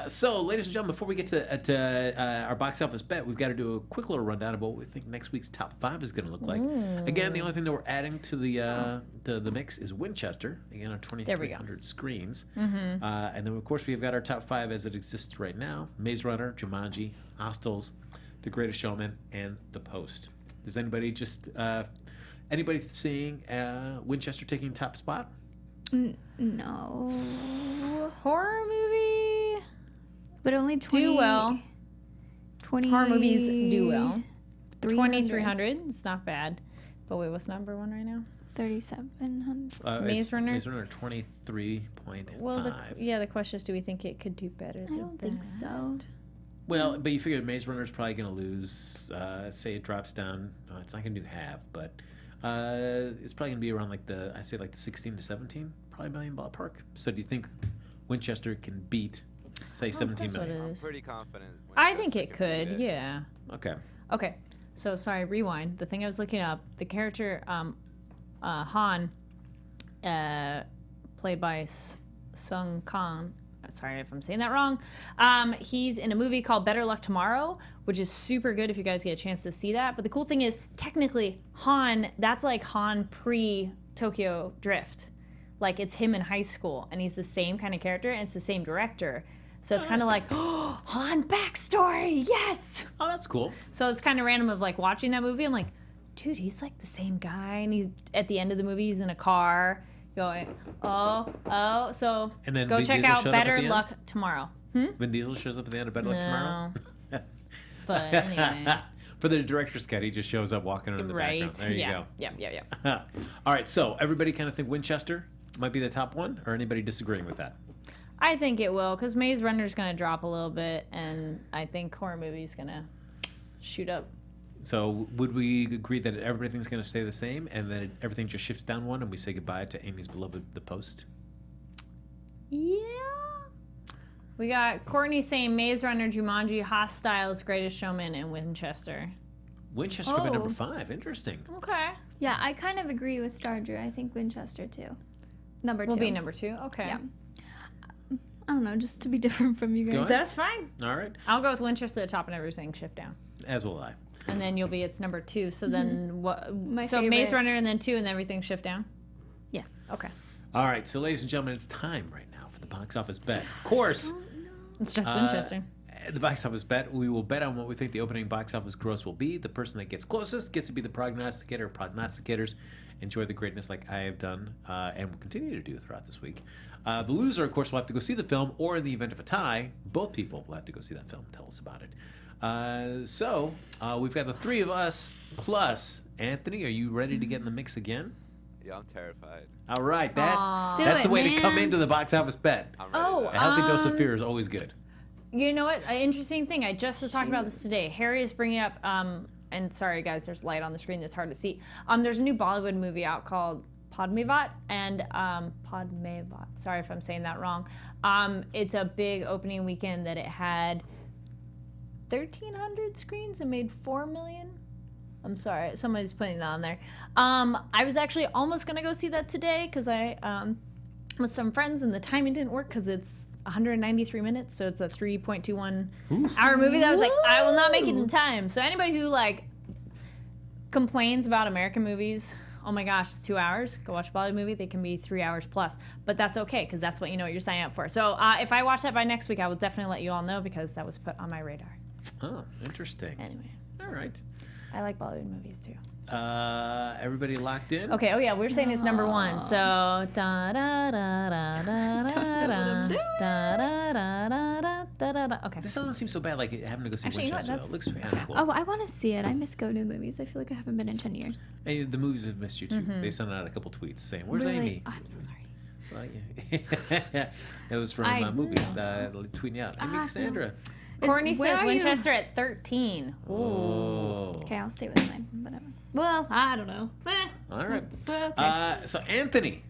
So, ladies and gentlemen, before we get to our box office bet, we've got to do a quick little rundown of what we think next week's top 5 is going to look like. Again, the only thing that we're adding to the mix is Winchester, again on 2,300 screens. And then, of course, we've got our top 5 as it exists right now: Maze Runner, Jumanji, Hostels, The Greatest Showman, and The Post. Does anybody anybody seeing Winchester taking top spot? No. Horror movie. But only 20. Do well. 20. Horror movies do well. 300. 2,300. It's not bad. But wait, what's number 1 right now? 3,700. Maze Runner? Maze Runner 23.5. Well, the question is, do we think it could do better? I don't think so. Well, but you figure Maze Runner's probably going to lose. Say it drops down. It's not going to do half, but it's probably going to be around the 16 to 17 probably million ballpark. So do you think Winchester can beat, say, 17 million? I'm pretty confident. I think it Winchester can could. beat it. Yeah. Okay. So sorry, rewind. The thing I was looking up, the character Han, played by Sung Kang. Sorry if I'm saying that wrong. He's in a movie called Better Luck Tomorrow, which is super good if you guys get a chance to see that. But the cool thing is, technically, Han, that's like Han pre-Tokyo Drift. Like, it's him in high school, and he's the same kind of character, and it's the same director. So it's kind of like, oh, Han backstory, yes! Oh, that's cool. So it's kind of random of, like, watching that movie. I'm like, dude, he's like the same guy, and he's, at the end of the movie, he's in a car. Going, oh, so And then go Vin check Diesel out showed up at Better the end? Luck Tomorrow. Vin Diesel shows up at the end of Better Luck Tomorrow? But anyway. For the director's cut, he just shows up walking in the background. There you go. Yeah. All right, so everybody kind of think Winchester might be the top one, or anybody disagreeing with that? I think it will, because Maze Runner's going to drop a little bit, and I think horror movie's going to shoot up. So would we agree that everything's going to stay the same, and then everything just shifts down one, and we say goodbye to Amy's beloved The Post? Yeah. We got Courtney saying Maze Runner, Jumanji, Hostiles, Greatest Showman, and Winchester. Winchester could be number 5. Interesting. Okay. Yeah, I kind of agree with Star Drew. I think Winchester too. Number 2. Will be number 2. Okay. Yeah. I don't know, just to be different from you Go guys. ahead. That's fine. All right. I'll go with Winchester at the top and everything shift down. As will I. And then you'll be, it's number 2. So then what? So favorite. Maze Runner and then 2 and everything shift down? Yes. Okay. All right, so ladies and gentlemen, it's time right now for the box office bet. Of course, It's just Winchester. the box office bet, we will bet on what we think the opening box office gross will be. The person that gets closest gets to be the prognosticator or prognosticators. Enjoy the greatness like I have done and will continue to do throughout this week. The loser, of course, will have to go see the film, or in the event of a tie, both people will have to go see that film. Tell us about it. So we've got the 3 of us plus Anthony. Are you ready to get in the mix again? Yeah, I'm terrified. All right, that's Do the it, way to come man. into the box office bet. I'm ready. Oh, to A healthy dose of fear is always good. You know what? An interesting thing. I just was talking about this today. Harry is bringing up, and sorry guys, there's light on the screen that's hard to see. There's a new Bollywood movie out called Padmavat, and Padmavat. Sorry if I'm saying that wrong. It's a big opening weekend that it had 1,300 screens and made $4 million. I'm sorry, somebody's putting that on there. I was actually almost gonna go see that today because I with some friends and the timing didn't work because it's 193 minutes, so it's a 3.21 hour movie that I was like, I will not make it in time. So anybody who like complains about American movies, oh my gosh, it's 2 hours, go watch a Bollywood movie. They can be 3 hours plus, but that's okay because that's what you know what you're signing up for. So if I watch that by next week, I will definitely let you all know because that was put on my radar. Oh, interesting. Anyway, All right. I like Bollywood movies too. Everybody locked in? Okay, oh yeah, we're saying it's number 1. So da da da da da da da da da. Okay. This doesn't seem so bad, like having to go see Actually, you know what, Winchester. It looks kind of cool. Oh, I want to see it. I miss go to movies. I feel like I haven't been in 10 years. Hey, the movies have missed you too. They sent out a couple tweets saying, "Where's Really? Amy?" Oh, I'm so sorry. Well, yeah. It was from movies tweeting out. Amy Cassandra. Courtney Where says are you? Winchester at 13. Ooh. Oh. Okay, I'll stay with mine. Whatever. Well, I don't know. All right. It's okay. So Anthony,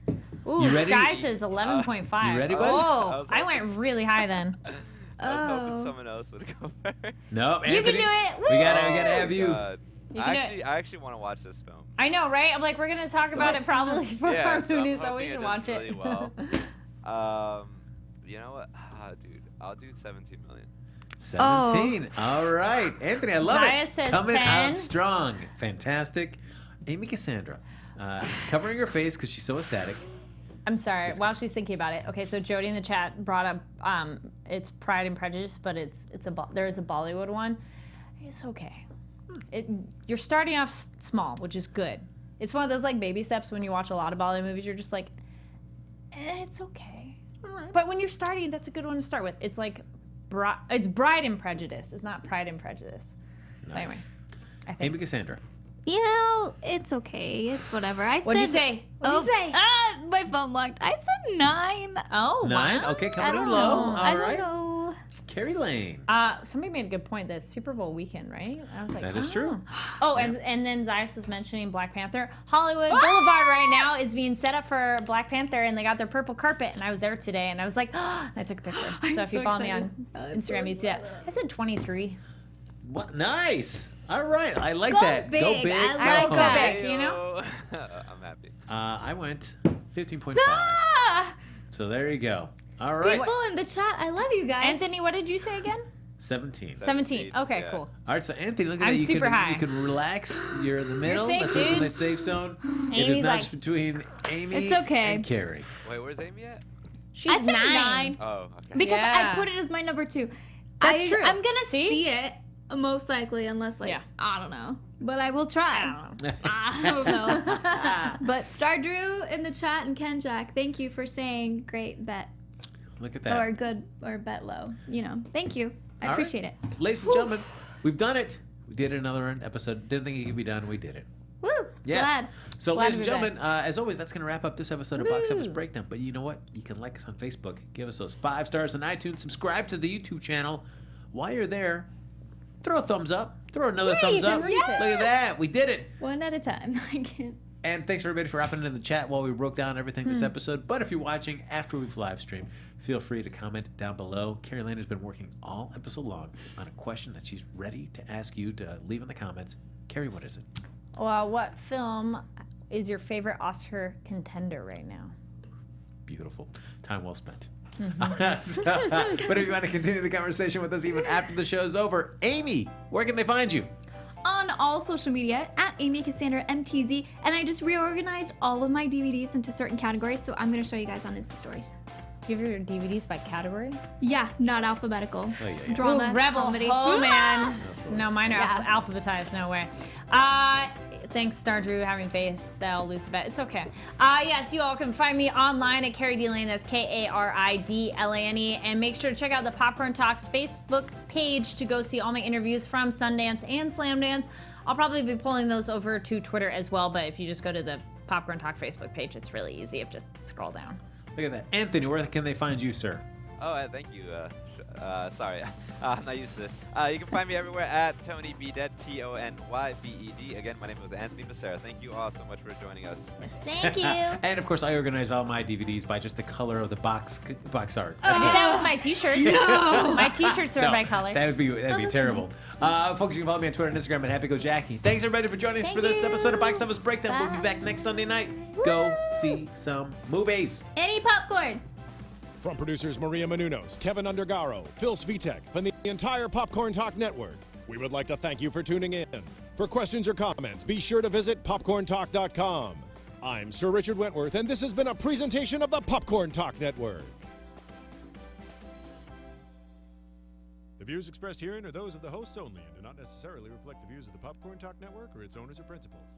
Ooh, You ready? Sky says 11.5. You ready, buddy? Oh, I went really high then. I was hoping Oh. someone else would go first. no, You Anthony, can do it. We Woo! gotta have you. God. You can do it. I actually want to watch this film. I know, right? I'm like, we're gonna talk about it probably for Yeah, our so I'm movies, so we hoping should it watch does it. really well. You know what? Dude, I'll do 17 million. 17. All right, Anthony, I love Zaya it. says Coming 10. out strong. Fantastic. Amy Cassandra, covering her face because she's so ecstatic. I'm sorry. While she's thinking about it, okay. So Jody in the chat brought up it's Pride and Prejudice, but there is a Bollywood one. It's okay. You're starting off small, which is good. It's one of those like baby steps when you watch a lot of Bollywood movies. You're just like, it's okay. All right. But when you're starting, that's a good one to start with. It's like, it's Bride and Prejudice. It's not Pride and Prejudice. But Nice. anyway, I think. Amy Cassandra. It's okay. It's whatever. What'd you say? What'd you say? My phone locked. I said 9. Oh, 9? wow. Okay, I coming don't in low. know. All I right. don't know. Kari Lane. Somebody made a good point. That Super Bowl weekend, right? I was like, That is true. Oh, and then Zayas was mentioning Black Panther. Hollywood Boulevard right now is being set up for Black Panther, and they got their purple carpet. And I was there today, and I was like, and I took a picture. So if you so follow me on excited. Instagram, you'd see that. I said 23. What? Nice. All right. I like Go that. Go big. big. I like go that. home. Big, you know? I'm happy. I went 15.5. Ah! So there you go. All right. People in the chat, I love you guys. Anthony, what did you say again? 17. 17. Okay, yeah. cool. All right, so Anthony, look at I'm that. You super can, high. You can relax. You're in the middle. safe, That's what's in dude. the safe zone. It is Amy's not like- just between Amy It's okay. and Kari. Wait, where's Amy at? She's I said 9. Oh, okay. Because Yeah. I put it as my number 2. That's true. I'm gonna See? see it most likely, unless Yeah. I don't know. But I will try. I don't know. I don't know. But Star Drew in the chat and Ken Jack, thank you for saying great bet Look at that. or good or bet low. Thank you. I All right. appreciate it. Ladies and gentlemen, we've done it. We did another episode. Didn't think it could be done. We did it. Woo! Yes. Glad. So, Glad ladies and to be gentlemen, as always, that's going to wrap up this episode of Box Office Woo. Breakdown. But you know what? You can like us on Facebook. Give us those 5 stars on iTunes. Subscribe to the YouTube channel. While you're there, throw a thumbs up. Throw another Yeah, thumbs you up. can reach Look it. at that. We did it. One at a time. I can't. And thanks everybody for hopping into the chat while we broke down everything this episode. But if you're watching after we've live streamed, feel free to comment down below. Kari Lane has been working all episode long on a question that she's ready to ask you to leave in the comments. Kari, what is it? Well, what film is your favorite Oscar contender right now? Beautiful. Time well spent. But if you want to continue the conversation with us even after the show's over, Amy, where can they find you? On all social media at Amy Cassandra MTZ, and I just reorganized all of my DVDs into certain categories, so I'm gonna show you guys on Insta stories. Give your DVDs by category. Yeah, not alphabetical. yeah. Drama, Ooh, Rebel. comedy. Oh man. No, mine are Yeah. alphabetized. No way. Thanks, Star Drew, having faith that I'll lose a bet. It's okay. Yes, you all can find me online at Kari D Lane. That's KARIDLANE. And make sure to check out the Popcorn Talks Facebook page to go see all my interviews from Sundance and Slamdance. I'll probably be pulling those over to Twitter as well. But if you just go to the Popcorn Talk Facebook page, it's really easy. If just scroll down. Look at that. Anthony, where can they find you, sir? Oh, thank you. Sorry, I'm not used to this. You can find me everywhere at Tony B Dead, TonyBed. Again, my name is Anthony Becerra. Thank you all so much for joining us. Thank you. And of course, I organize all my DVDs by just the color of the box art. I do that with my t-shirts. No. My t-shirts are by color. That'd be terrible. Folks, you can follow me on Twitter and Instagram at HappyGoJackie. Thanks everybody for joining us for this episode of Box Office Breakdown. We'll be back next Sunday night. Go see some movies. Any popcorn. From producers Maria Menounos, Kevin Undergaro, Phil Svitek, and the entire Popcorn Talk Network, we would like to thank you for tuning in. For questions or comments, be sure to visit popcorntalk.com. I'm Sir Richard Wentworth, and this has been a presentation of the Popcorn Talk Network. The views expressed herein are those of the hosts only and do not necessarily reflect the views of the Popcorn Talk Network or its owners or principals.